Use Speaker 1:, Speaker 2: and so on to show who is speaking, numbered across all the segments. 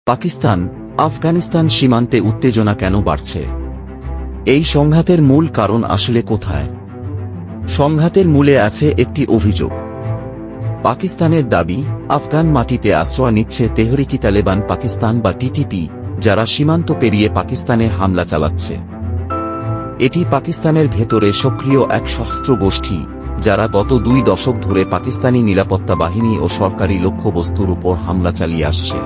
Speaker 1: পাকিস্তান আফগানিস্তান সীমান্তে উত্তেজনা কেন বাড়ছে? এই সংঘাতের মূল কারণ আসলে কোথায়? সংঘাতের মূলে আছে একটি অভিযোগ। পাকিস্তানের দাবি, আফগান মাটিতে আশ্রয় নিচ্ছে তেহরিকি তালেবান পাকিস্তান বা টিটিপি, যারা সীমান্ত পেরিয়ে পাকিস্তানে হামলা চালাচ্ছে। এটি পাকিস্তানের ভেতরে সক্রিয় এক সশস্ত্র গোষ্ঠী, যারা গত 2 দশক ধরে পাকিস্তানি নিরাপত্তা বাহিনী ও সরকারি লক্ষ্যবস্তুর উপর হামলা চালিয়ে আসছে।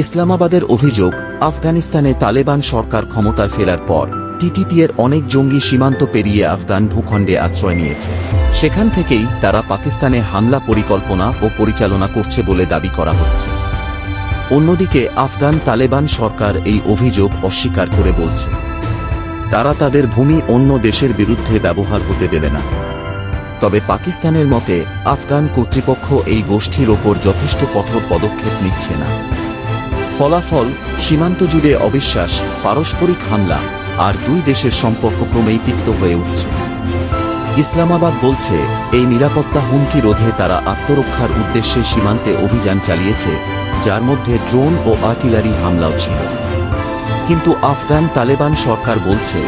Speaker 1: ইসলামাবাদের অভিযোগ, আফগানিস্তানে তালেবান সরকার ক্ষমতায় ফেরার পর টিটিপি-এর অনেক জঙ্গি সীমান্ত পেরিয়ে আফগান ভূখণ্ডে আশ্রয় নিয়েছে। সেখান থেকেই তারা পাকিস্তানে হামলা পরিকল্পনা ও পরিচালনা করছে বলে দাবি করা হচ্ছে। অন্যদিকে আফগান তালেবান সরকার এই অভিযোগ অস্বীকার করে বলছে, তারা তাদের ভূমি অন্য দেশের বিরুদ্ধে ব্যবহার হতে দেবে না। তবে পাকিস্তানের মতে আফগান কর্তৃপক্ষ এই গোষ্ঠীর ওপর যথেষ্ট কঠোর পদক্ষেপ নিচ্ছে না। ফলাফল, সীমান্ত জুড়ে অবিশ্বাস, পারস্পরিক হামলা, আর 2 দেশের সম্পর্ক ক্রমেই তিক্ত হয়ে উঠছে। ইসলামাবাদ বলছে, এই নিরাপত্তা হুমকি রোধে তারা আত্মরক্ষার উদ্দেশ্যে সীমান্তে অভিযান চালিয়েছে, যার মধ্যে ড্রোন ও আর্টিলারি হামলাও ছিল। কিন্তু আফগান তালেবান সরকার বলছে,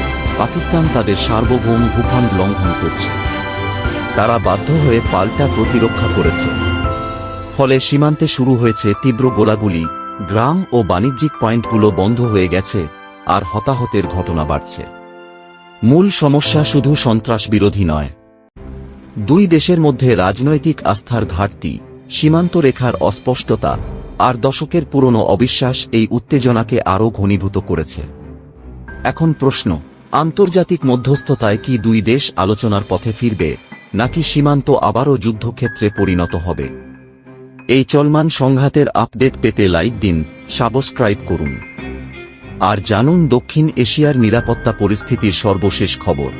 Speaker 1: পাকিস্তান তাদের সার্বভৌম ভূখণ্ড লঙ্ঘন করছে। তারা বাধ্য হয়ে পাল্টা প্রতিরক্ষা করেছে। ফলে সীমান্তে শুরু হয়েছে তীব্র গোলাগুলি, গ্রাম ও বাণিজ্যিক পয়েন্টগুলো বন্ধ হয়ে গেছে, আর হতাহতের ঘটনা বাড়ছে। মূল সমস্যা শুধু সন্ত্রাস বিরোধী নয়। 2 দেশের মধ্যে রাজনৈতিক আস্থার ঘাটতি, সীমান্ত রেখার অস্পষ্টতা আর দশকের পুরনো অবিশ্বাস এই উত্তেজনাকে আরও ঘনীভূত করেছে। এখন প্রশ্ন, আন্তর্জাতিক মধ্যস্থতায় কি 2 দেশ আলোচনার পথে ফিরবে, নাকি সীমান্ত আবারও যুদ্ধক্ষেত্রে পরিণত হবে? এই চলমান সংঘাতের আপডেট পেতে লাইক দিন, সাবস্ক্রাইব করুন আর জানুন দক্ষিণ এশিয়ার নিরাপত্তা পরিস্থিতির সর্বশেষ খবর।